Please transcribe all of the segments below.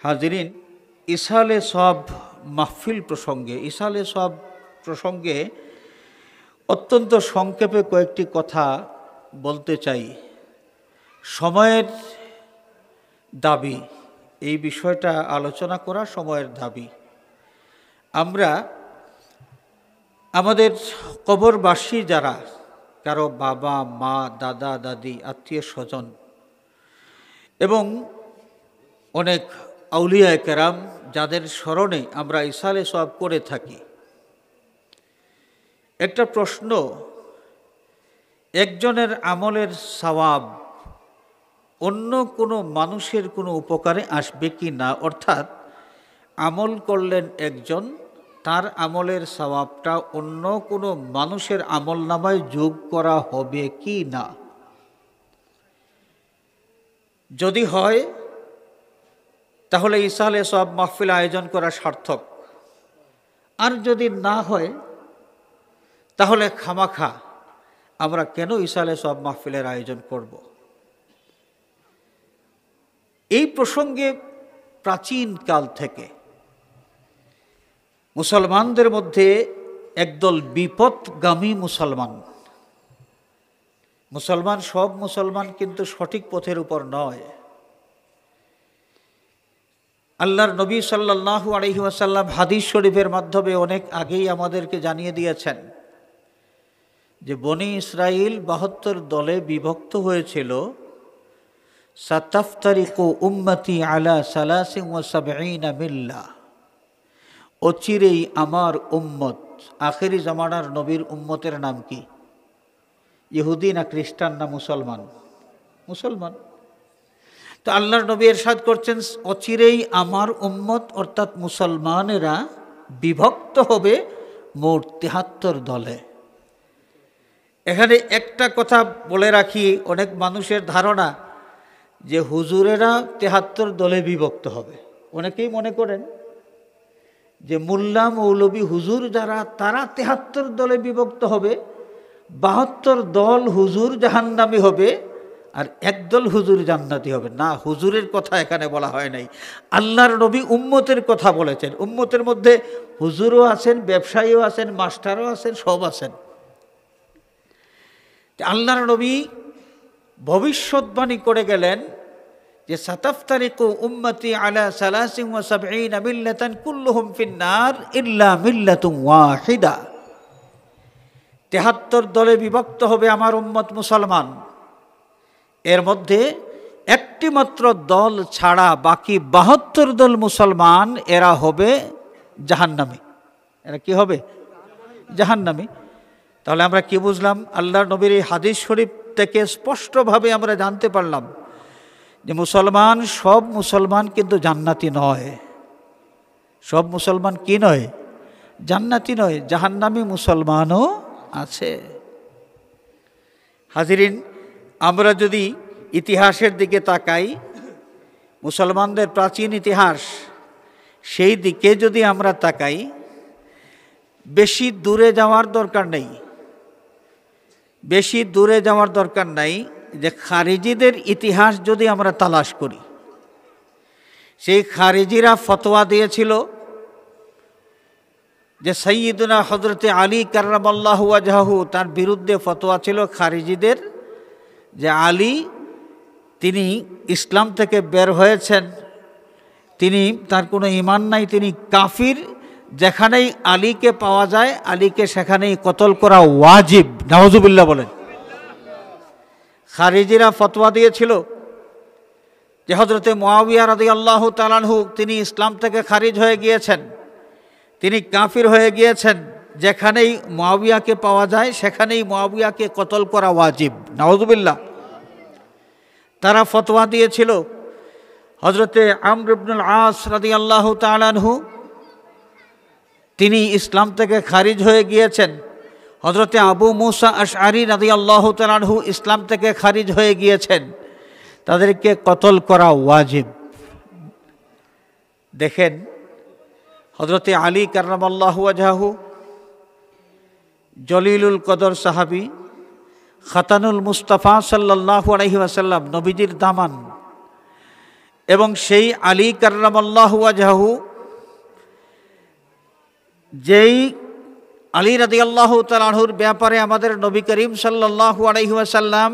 হাজিরিন, ইসালে সব মাহফিল প্রসঙ্গে অত্যন্ত সংক্ষেপে কয়েকটি কথা বলতে চাই। সময়ের দাবি, এই বিষয়টা আলোচনা করা সময়ের দাবি। আমরা আমাদের কবরবাসী যারা, কারো বাবা মা দাদা দাদি আত্মীয় স্বজন এবং অনেক আউলিয়া কেরাম যাদের স্মরণে আমরা ইসালে সওয়াব করে থাকি, একটা প্রশ্ন, একজনের আমলের সওয়াব অন্য কোনো মানুষের কোনো উপকারে আসবে কি না, অর্থাৎ আমল করলেন একজন, তার আমলের সওয়াবটা অন্য কোনো মানুষের আমল নামায় যোগ করা হবে কি না। যদি হয় তাহলে ইসালে সওয়াব মাহফিল আয়োজন করা সার্থক, আর যদি না হয় তাহলে খামাখা আমরা কেন ইসালে সওয়াব মাহফিলের আয়োজন করব। এই প্রসঙ্গে প্রাচীন কাল থেকে মুসলমানদের মধ্যে একদল বিপদগামী মুসলমান সব মুসলমান কিন্তু সঠিক পথের উপর নয়। আল্লাহর নবী সাল্লাল্লাহু আলাইহি ওয়াসাল্লাম হাদিস শরীফের মাধ্যমে অনেক আগেই আমাদেরকে জানিয়ে দিয়েছেন যে বনি ইসরাইল ৭২ দলে বিভক্ত হয়েছিল। সাতাফতারিকু উম্মতি আলা ৭৩ মিল্লা, অচিরেই আমার উম্মত, আখেরি জামানার নবীর উম্মতের নাম কি? ইহুদি না খ্রিস্টান না মুসলমান। তো আল্লাহর নবী ইরশাদ করছেন অচিরেই আমার উম্মত অর্থাৎ মুসলমানেরা বিভক্ত হবে মোট ৭৩ দলে। এখানে একটা কথা বলে রাখি, অনেক মানুষের ধারণা যে হুজুরেরা ৭৩ দলে বিভক্ত হবে। অনেকেই মনে করেন যে মোল্লা মৌলবী হুজুর যারা, তারা ৭৩ দলে বিভক্ত হবে, ৭২ দল হুজুর জাহান্নামী হবে আর একদল হুজুর জান্নাতি হবে। না, হুজুরের কথা এখানে বলা হয় নাই, আল্লাহর নবী উম্মতের কথা বলেছেন। উম্মতের মধ্যে হুজুরও আছেন, ব্যবসায়ীও আছেন, মাস্টারও আছেন, সব আছেন। আল্লাহর নবী ভবিষ্যৎবাণী করে গেলেন যে সাতাফতারিকু উম্মতি আলা ৭৩ মিল্লাতান কুল্লুহুম ফিন্নার ইল্লা মিল্লাতুন ওয়াহিদা। ৭৩ দলে বিভক্ত হবে আমার উম্মত মুসলমান, এর মধ্যে একটি মাত্র দল ছাড়া বাকি ৭২ দল মুসলমান, এরা হবে জাহান্নামী। এরা কি হবে? জাহান্নামী। তাহলে আমরা কি বুঝলাম? আল্লাহর নবীর এই হাদিস শরীফ থেকে স্পষ্টভাবে আমরা জানতে পারলাম যে সব মুসলমান কিন্তু জান্নাতি নয়। সব মুসলমান কি নয়? জান্নাতি নয়, জাহান্নামী মুসলমানও আছে। হাজিরিন, আমরা যদি ইতিহাসের দিকে তাকাই, মুসলমানদের প্রাচীন ইতিহাস, সেই দিকে যদি আমরা তাকাই, বেশি দূরে যাওয়ার দরকার নাই যে খারিজিদের ইতিহাস যদি আমরা তালাশ করি, সেই খারিজিরা ফতোয়া দিয়েছিল যে সাইয়্যিদুনা হযরতে আলী কাররামাল্লাহু ওয়াজহাহু, তার বিরুদ্ধে ফতোয়া ছিল খারিজিদের যে আলী তিনি ইসলাম থেকে বের হয়েছেন, তার কোনো ঈমান নাই, তিনি কাফির, যেখানেই আলীকে পাওয়া যায় আলীকে সেখানেই কতল করা ওয়াজিব। নাউজুবিল্লাহ বলেন। খারিজিরা ফতোয়া দিয়েছিল যে হযরতে মুআবিয়া রাদিয়াল্লাহু তাআলা আনহু তিনি ইসলাম থেকে খারিজ হয়ে গিয়েছেন, তিনি কাফির হয়ে গিয়েছেন, যেখানেই মুআবিয়াকে পাওয়া যায় সেখানেই মুআবিয়াকে কতল করা ওয়াজিব। নাউজুবিল্লাহ। তারা ফতোয়া দিয়েছিল হযরতে আমর ইবনুল আস রাদিয়াল্লাহু তাআলা আনহু তিনি ইসলাম থেকে খারিজ হয়ে গিয়েছেন, হযরতে আবু মুসা আশআরী রাদিয়াল্লাহু তাআলা আনহু ইসলাম থেকে খারিজ হয়ে গিয়েছেন, তাদেরকে কতল করা ওয়াজিব। দেখেন, হযরতে আলী কাররামাল্লাহু ওয়াজহাহু জলিলুল কদর সাহাবী, খাতানুল মুস্তাফা সাল্লাল্লাহু আলাইহি ওয়াসাল্লাম, নবীজির দামান, এবং সেই আলী কাররামাল্লাহু ওয়াজহাহু, যেই আলী রাদিয়াল্লাহু তাআলা আনহুর ব্যাপারে আমাদের নবী করিম সাল্লাল্লাহু আলাইহি ওয়াসাল্লাম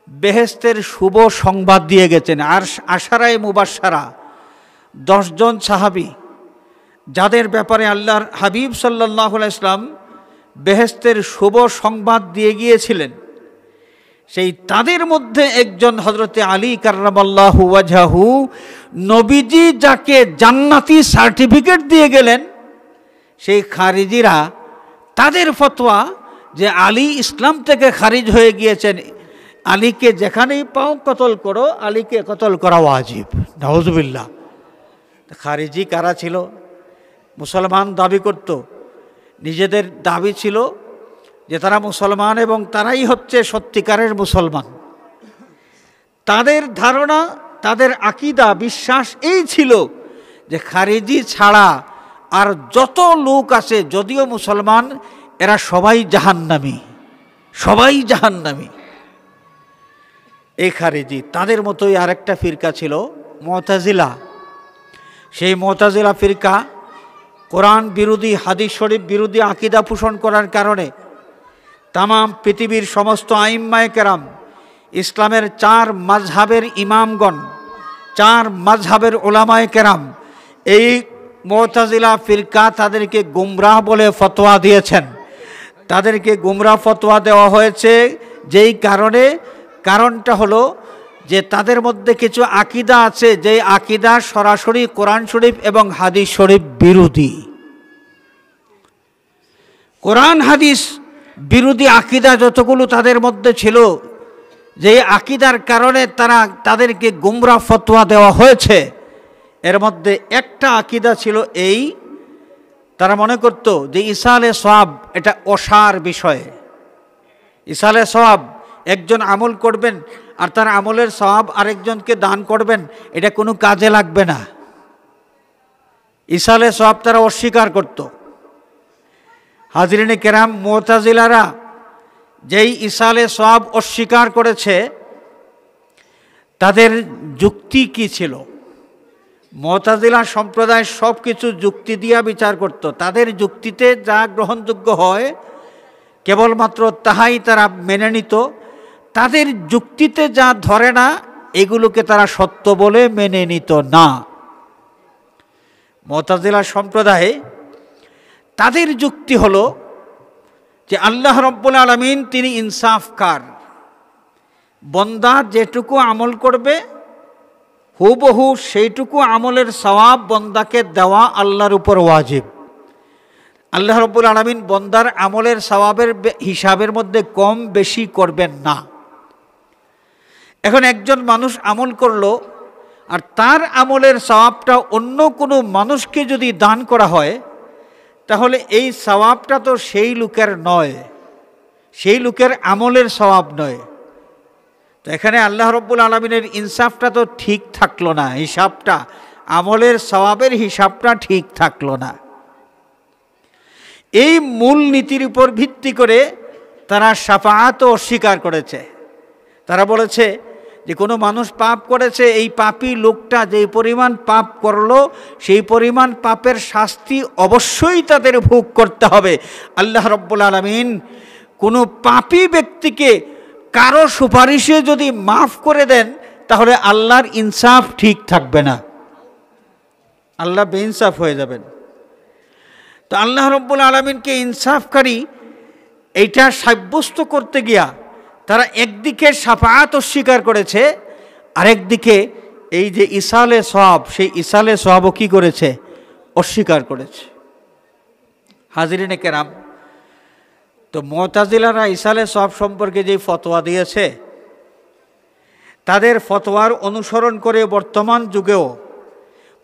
বেহেশতের শুভ সংবাদ দিয়ে গেছেন। আর আশারায়ে মুবাশশারা 10 জন সাহাবী, যাদের ব্যাপারে আল্লাহর হাবিব সাল্লাল্লাহু আলাইহি ওয়াসাল্লাম বেহেশতের শুভ সংবাদ দিয়ে গিয়েছিলেন, সেই তাদের মধ্যে একজন হযরতে আলী কাররামাল্লাহু ওয়াজহাহু, নবীজি যাকে জান্নাতি সার্টিফিকেট দিয়ে গেলেন, সেই খারিজিরা তাদের ফতোয়া যে আলী ইসলাম থেকে খারিজ হয়ে গিয়েছেন, আলীকে যেখানেই পাও কতল করো, আলীকে কতল করা ওয়াজিব। নাউজুবিল্লাহ। খারিজি কারা ছিল? মুসলমান দাবি করত, নিজেদের দাবি ছিল যে তারা মুসলমান এবং তারাই হচ্ছে সত্যিকারের মুসলমান। তাদের ধারণা, তাদের আকীদা, বিশ্বাস এই ছিল যে খারিজি ছাড়া আর যত লোক আছে, যদিও মুসলমান, এরা সবাই জাহান্নামী, সবাই জাহান্নামী। এই খারিজি। তাদের মতোই আরেকটা ফিরকা ছিল মুতাজিলা। সেই মুতাজিলা ফিরকা কোরআন বিরোধী, হাদিস শরীফ বিরোধী আকীদা পোষণ করার কারণে তাম পৃথিবীর সমস্ত আইম্মায়ে কেরাম, ইসলামের 4 মাযহাবের ইমামগণ, 4 মাযহাবের উলামায়ে কেরাম, এই মুতাজিলা ফিরকা তাদেরকে গুমরাহ বলে ফতোয়া দিয়েছেন। তাদেরকে গুমরাহ ফতোয়া দেওয়া হয়েছে যেই কারণটা হলো যে তাদের মধ্যে কিছু আকীদা আছে, যে আকীদা সরাসরি কোরআন শরীফ এবং হাদিস শরীফ বিরোধী। কোরআন হাদিস বিরোধী আকীদা যতগুলো তাদের মধ্যে ছিল, যে আকীদার কারণে তাদেরকে গুমরাহ ফতোয়া দেওয়া হয়েছে, এর মধ্যে একটা আকীদা ছিল এই, তারা মনে করত যে ইসালে সওয়াব এটা অসার বিষয়। ইসালে সওয়াব, একজন আমল করবেন আর তার আমলের সওয়াব আরেকজনকে দান করবেন, এটা কোনো কাজে লাগবে না। ইসালে সওয়াব তারা অস্বীকার করত। হাজরিনে কেরাম, মুতাজিলারা যেই ইসালে সওয়াব অস্বীকার করেছে, তাদের যুক্তি কি ছিল? মুতাজিলা সম্প্রদায় সব কিছু যুক্তি দিয়া বিচার করত। তাদের যুক্তিতে যা গ্রহণযোগ্য হয় কেবলমাত্র তাহাই তারা মেনে নিত। তাদের যুক্তিতে যা ধরে না, এগুলোকে তারা সত্য বলে মেনে নিত না। মুতাজিলা সম্প্রদায়ে তাদের যুক্তি হলো যে আল্লাহ রাব্বুল আলামিন তিনি ইনসাফকার, বান্দা যেটুকু আমল করবে হুবহু সেইটুকু আমলের সওয়াব বান্দাকে দেওয়া আল্লাহর উপর ওয়াজিব। আল্লাহ রাব্বুল আলামিন বান্দার আমলের সওয়াবের হিসাবের মধ্যে কম বেশি করবেন না। এখন একজন মানুষ আমল করলো, আর তার আমলের সওয়াবটা অন্য কোনো মানুষকে যদি দান করা হয়, তাহলে এই সওয়াবটা তো সেই লোকের নয়, সেই লোকের আমলের সওয়াব নয়। তো এখানে আল্লাহ রাব্বুল আলামিনের ইনসাফটা তো ঠিক থাকলো না, হিসাবটা, আমলের সওয়াবের হিসাবটা ঠিক থাকলো না। এই মূল নীতির উপর ভিত্তি করে তারা শাফাআতও অস্বীকার করেছে। তারা বলেছে যে কোনো মানুষ পাপ করেছে, এই পাপী লোকটা যেই পরিমাণ পাপ করলো, সেই পরিমাণ পাপের শাস্তি অবশ্যই তাদের ভোগ করতে হবে। আল্লাহ রাব্বুল আলামিন কোনো পাপী ব্যক্তিকে কারো সুপারিশে যদি মাফ করে দেন, তাহলে আল্লাহর ইনসাফ ঠিক থাকবে না, আল্লাহ বেইনসাফ হয়ে যাবেন। তো আল্লাহ রাব্বুল আলামিনকে ইনসাফকারী এইটা সাব্যস্ত করতে গিয়া তারা একদিকে শাফাআত অস্বীকার করেছে, আরেকদিকে এই যে ইসালে সওয়াব, সেই ইসালে সওয়াবও কি করেছে? অস্বীকার করেছে। হাজরিনে কেরাম, তো মুতাজিলারা ইসালে সওয়াব সম্পর্কে যে ফতোয়া দিয়েছে, তাদের ফতোয়ার অনুসরণ করে বর্তমান যুগেও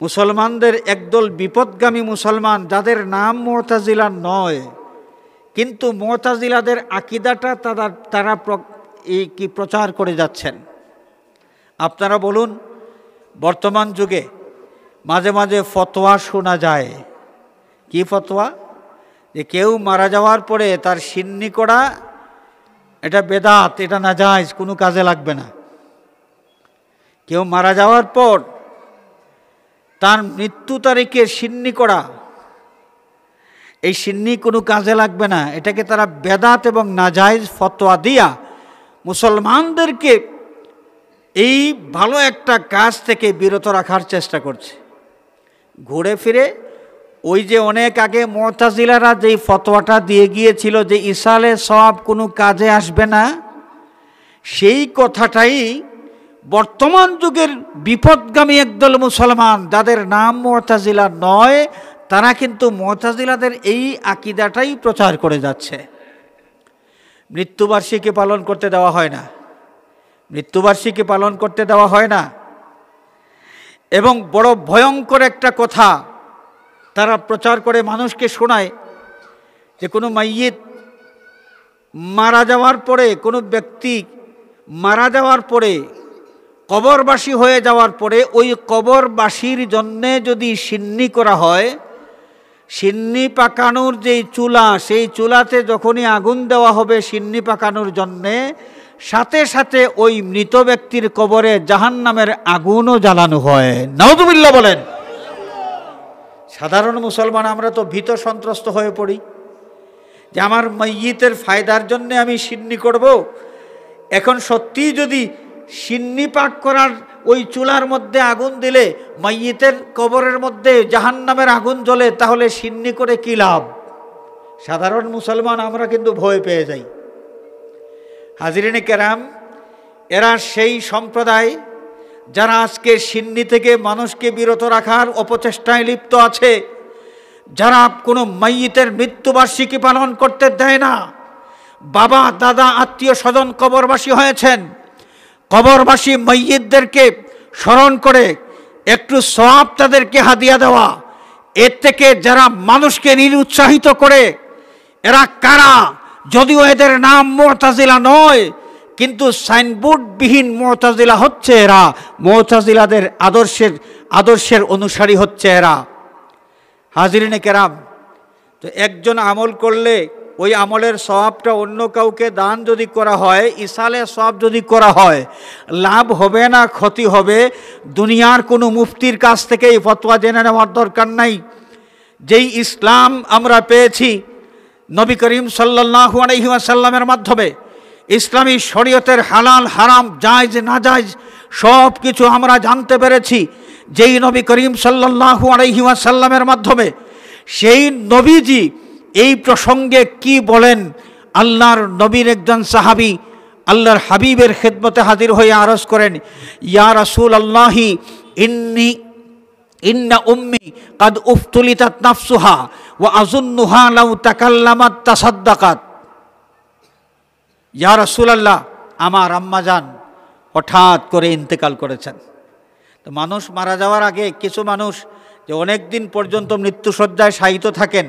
মুসলমানদের একদল বিপদগামী মুসলমান, যাদের নাম মুতাজিলা নয়, কিন্তু মুতাজিলাদের আকীদাটা তারা কি প্রচার করে যাচ্ছেন। আপনারা বলুন, বর্তমান যুগে মাঝে মাঝে ফতোয়া শোনা যায়। কি ফতোয়া? যে কেউ মারা যাওয়ার পরে তার সিন্নি করা এটা বেদাত, এটা নাজায়েজ, কোনো কাজে লাগবে না। কেউ মারা যাওয়ার পর তার মৃত্যু তারিখে সিন্নি করা, এই সিন্নি কোনো কাজে লাগবে না, এটাকে তারা বেদাত এবং নাজায়েজ ফতোয়া দিয়া মুসলমানদেরকে এই ভালো একটা কাজ থেকে বিরত রাখার চেষ্টা করছে। ঘুরে ফিরে ওই যে অনেক আগে মুতাজিলারা যেই ফতোয়াটা দিয়ে গিয়েছিল যে ইসালে সওয়াব কোনো কাজে আসবে না, সেই কথাটাই বর্তমান যুগের বিপদগামী একদল মুসলমান যাদের নাম মুতাজিলা নয়, তারা কিন্তু মুতাজিলাদের এই আকীদাটাই প্রচার করে যাচ্ছে। মৃত্যুবার্ষিকী পালন করতে দেওয়া হয় না, মৃত্যুবার্ষিকী পালন করতে দেওয়া হয় না। এবং বড় ভয়ঙ্কর একটা কথা তারা প্রচার করে মানুষকে শোনায় যে কোনো মাইয়িত মারা যাওয়ার পরে, কোনো ব্যক্তি মারা যাওয়ার পরে, কবরবাসী হয়ে যাওয়ার পরে ওই কবরবাসীর জন্যে যদি সিন্নি করা হয়, সিন্নি পাকানোর যেই চুলা, সেই চুলাতে যখনই আগুন দেওয়া হবে সিন্নি পাকানোর জন্যে, সাথে সাথে ওই মৃত ব্যক্তির কবরে জাহান্নামের আগুনও জ্বালানো হয়। নাউযুবিল্লাহ বলেন। সাধারণ মুসলমান আমরা তো ভীত সন্ত্রস্ত হয়ে পড়ি যে আমার মাইয়িতের ফায়দার জন্য আমি সিন্নি করব। এখন সত্যিই যদি সিন্নি পাক করার ওই চুলার মধ্যে আগুন দিলে মাইয়িতের কবরের মধ্যে জাহান্নামের আগুন জ্বলে, তাহলে সিন্নি করে কী লাভ? সাধারণ মুসলমান আমরা কিন্তু ভয় পেয়ে যাই। হাজিরিনে কেরাম, এরা সেই সম্প্রদায় যারা আজকে সিন্নি থেকে মানুষকে বিরত রাখার অপচেষ্টায় লিপ্ত আছে, যারা কোনো মাইয়িতের মৃত্যুবার্ষিকী পালন করতে দেয় না। বাবা দাদা আত্মীয় স্বজন কবরবাসী হয়েছেন, কবরবাসী মাইয়িতদেরকে স্মরণ করে একটু সওয়াব তাদেরকে হাদিয়া দেওয়া, এর থেকে যারা মানুষকে নিরুৎসাহিত করে, এরা কারা? যদিও এদের নাম মুতাজিলা নয়, কিন্তু সাইনবোর্ডবিহীন মুতাজিলা হচ্ছে এরা। মুতাজিলাদের আদর্শের অনুসারী হচ্ছে এরা। হাজিরিনে কেরাম, তো একজন আমল করলে ওই আমলের সওয়াবটা অন্য কাউকে দান যদি করা হয়, ইসালে সওয়াব যদি করা হয়, লাভ হবে না ক্ষতি হবে? দুনিয়ার কোনো মুফতির কাছ থেকে এই ফতোয়া জেনে নেওয়ার দরকার নাই। যেই ইসলাম আমরা পেয়েছি নবী করিম সাল্লাল্লাহু আলাইহি ওয়াসাল্লামের মাধ্যমে, ইসলামী শরীয়তের হালাল হারাম জায়েজ নাজায়েজ সব কিছু আমরা জানতে পেরেছি যেই নবী করিম সাল্লাল্লাহু আলাইহি ওয়াসাল্লামের মাধ্যমে, সেই নবীজি এই প্রসঙ্গে কি বলেন? আল্লাহর নবীর একজন সাহাবী আল্লাহর হাবিবের খেদমতে হাজির হয়ে আরজ করেন, ইয়া রাসূলুল্লাহি ইন্না উম্মি কাদ উফতুলিতাত নাফসুহা ওয়া আযুন্নুহা লাউ তাকাল্লামাত তাসাদ্দাকাত। ইয়া রাসূলুল্লাহ, আমার আম্মাজান হঠাৎ করে ইন্তেকাল করেছেন। তো মানুষ মারা যাওয়ার আগে কিছু মানুষ যে অনেক দিন পর্যন্ত মৃত্যুশয্যায় শায়িত থাকেন,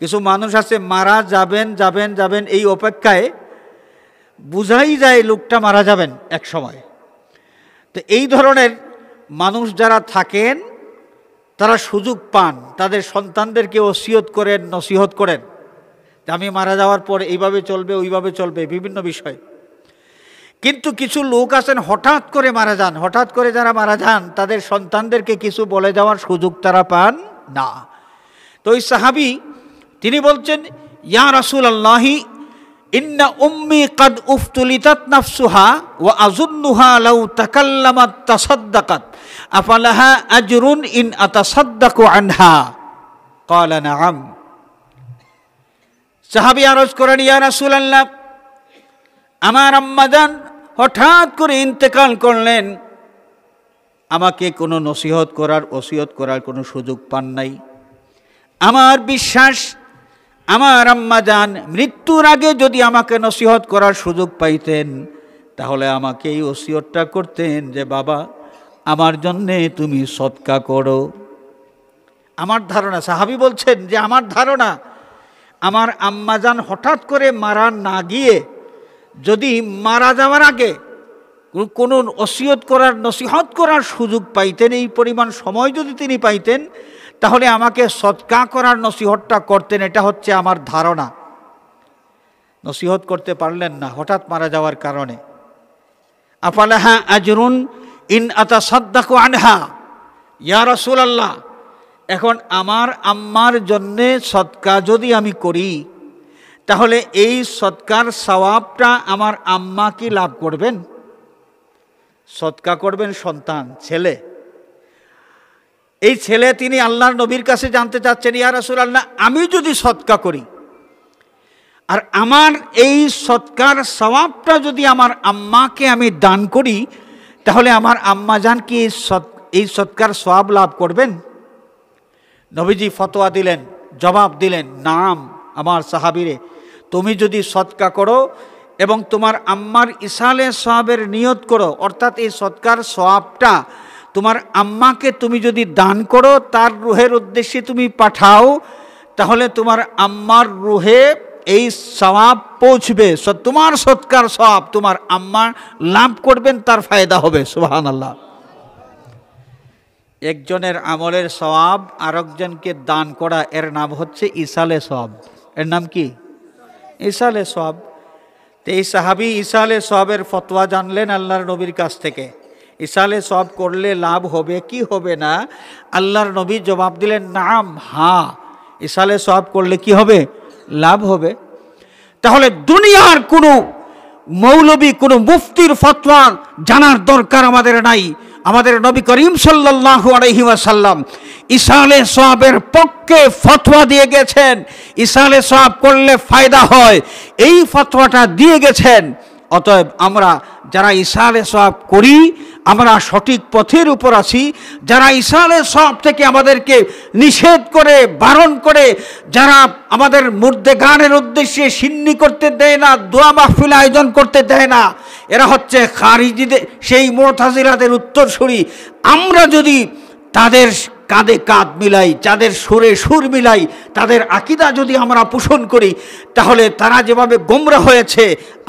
কিছু মানুষ আছে মারা যাবেন যাবেন যাবেন এই অপেক্ষায়, বুঝাই যায় লোকটা মারা যাবেন এক সময়। তো এই ধরনের মানুষ যারা থাকেন তারা সুযোগ পান, তাদের সন্তানদেরকে ওসিয়ত করেন, নসিহত করেন যে আমি মারা যাওয়ার পর এইভাবে চলবে ওইভাবে চলবে বিভিন্ন বিষয়। কিন্তু কিছু লোক আছেন হঠাৎ করে মারা যান, হঠাৎ করে যারা মারা যান তাদের সন্তানদেরকে কিছু বলে যাওয়ার সুযোগ তারা পান না। তো ওই সাহাবী তিনি বলছেন, ইয়া রাসূলুল্লাহি ইন্না উম্মি কাদ উফতুলিতাত নাফসুহা ওয়া আযুন্নুহা লাউ তাকাল্লামাত তাসাদ্দাকাত আফালাহা আজরুন ইন আতাসাদ্দাকু আনহা? ক্বালা নাআম। সাহাবী আরজ করেন, ইয়া রাসূলুল্লাহ, আমার আম্মাজান হঠাৎ করে ইন্তেকাল করলেন, আমাকে কোনো নসিহত করার ওসিয়ত করার কোনো সুযোগ পান নাই। আমার বিশ্বাস আমার আম্মাজান মৃত্যুর আগে যদি আমাকে নসিহত করার সুযোগ পাইতেন তাহলে আমাকে এই ওসিয়তটা করতেন যে বাবা আমার জন্যে তুমি সদকা করো। আমার ধারণা, সাহাবী বলছেন যে আমার ধারণা আমার আম্মাজান হঠাৎ করে মারা না গিয়ে যদি মারা যাওয়ার আগে কোনো ওসিয়ত করার নসিহত করার সুযোগ পাইতেন, এই পরিমাণ সময় যদি তিনি পাইতেন তাহলে আমাকে সদকা করার নসিহতটা করতেন, এটা হচ্ছে আমার ধারণা। নসিহত করতে পারলেন না হঠাৎ মারা যাওয়ার কারণে। আফালাহা আজরুন ইন আতাসাদ্দাকু আনহা, ইয়া রাসূলুল্লাহ, এখন আমার আম্মার জন্যে সদকা যদি আমি করি, তাহলে এই সদকার সওয়াবটা আমার আম্মা কি লাভ করবেন? সদকা করবেন সন্তান, ছেলে। এই ছেলে তিনি আল্লাহর নবীর কাছে জানতে চাচ্ছেন, ইয়া রাসূলুল্লাহ, আমি যদি সদকা করি আর আমার এই সদকার সওয়াবটা যদি আমার আম্মাকে আমি দান করি, তাহলে আমার আম্মা জান কি এই সদকার সওয়াব লাভ করবেন? নবীজি ফতোয়া দিলেন, জবাব দিলেন, নাম আমার সাহাবীরে, তুমি যদি সদকা করো এবং তোমার আম্মার ইসালে সওয়াবের নিয়ত করো, অর্থাৎ এই সদকার সওয়াবটা তোমার আম্মাকে তুমি যদি দান করো, তার রুহের উদ্দেশ্যে তুমি পাঠাও, তাহলে তোমার আম্মার রুহে এই সওয়াব পৌঁছবে, তোমার সদকার সওয়াব তোমার আম্মা লাভ করবেন, তার ফায়দা হবে। সুবহানাল্লাহ। একজনের আমলের সওয়াব আরেকজনকে দান করা, এর নাম হচ্ছে ইসালে সওয়াব। এর নাম কি? ইসালে সওয়াব। তো এই সাহাবী ইসালে সওয়াবের ফতোয়া জানলেন আল্লাহর নবীর কাছ থেকে। ইসালে সওয়াব করলে লাভ হবে কি হবে না? আল্লাহর নবী জবাব দিলেন, নাম, হ্যাঁ, ইসালে সওয়াব করলে কি হবে? লাভ হবে। তাহলে দুনিয়ার কোনো মৌলবী, কোনো মুফতির ফতোয়া জানার দরকার আমাদের নাই। আমাদের নবী করিম সাল্লাল্লাহু আলাইহি ওয়াসাল্লাম ইসালে সওয়াবের পক্ষে ফতোয়া দিয়ে গেছেন, ইসালে সওয়াব করলে ফায়দা হয়, এই ফতোয়াটা দিয়ে গেছেন। অতএব আমরা যারা ইসালে সওয়াব করি, আমরা সঠিক পথের উপর আছি। যারা ইসালে সওয়াব থেকে আমাদেরকে নিষেধ করে, বারণ করে, যারা আমাদের মুর্দেগানের উদ্দেশ্যে সিন্নি করতে দেয় না, দোয়া মাহফিল আয়োজন করতে দেয় না, এরা হচ্ছে খারিজিদের, সেই মুতাজিলাদের উত্তরসূরি। আমরা যদি তাদের কাঁধে কাঁধ মিলাই, তাদের সুরে সুর মিলাই, তাদের আকীদা যদি আমরা পোষণ করি, তাহলে তারা যেভাবে গোমরাহ হয়েছে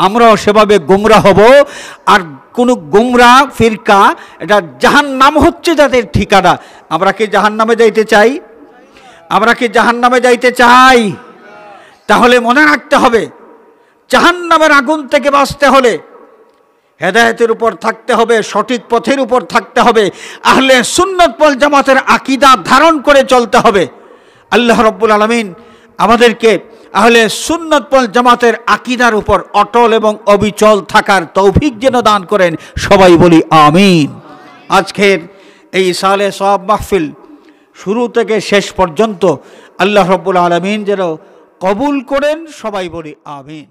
আমরাও সেভাবে গোমরাহ হব। আর কোনো গোমরাহ ফিরকা, এটা জাহান্নাম হচ্ছে যাদের ঠিকানা। আমরা কি জাহান্নামে যাইতে চাই? আমরা কি জাহান্নামে যাইতে চাই? তাহলে মনে রাখতে হবে, জাহান্নামের আগুন থেকে বাঁচতে হলে হেদায়েতের উপর থাকতে হবে, সঠিক পথের উপর থাকতে হবে, আহলে সুন্নাত ওয়াল জামাতের আকীদা ধারণ করে চলতে হবে। আল্লাহ রাব্বুল আলামিন আমাদেরকে আহলে সুন্নাত ওয়াল জামাতের আকীদার উপর অটল এবং অবিচল থাকার তৌফিক যেন দান করেন। সবাই বলি আমিন। আজকের এই ইসালে সওয়াব মাহফিল শুরু থেকে শেষ পর্যন্ত আল্লাহ রাব্বুল আলামিন যেন কবুল করেন। সবাই বলি আমিন।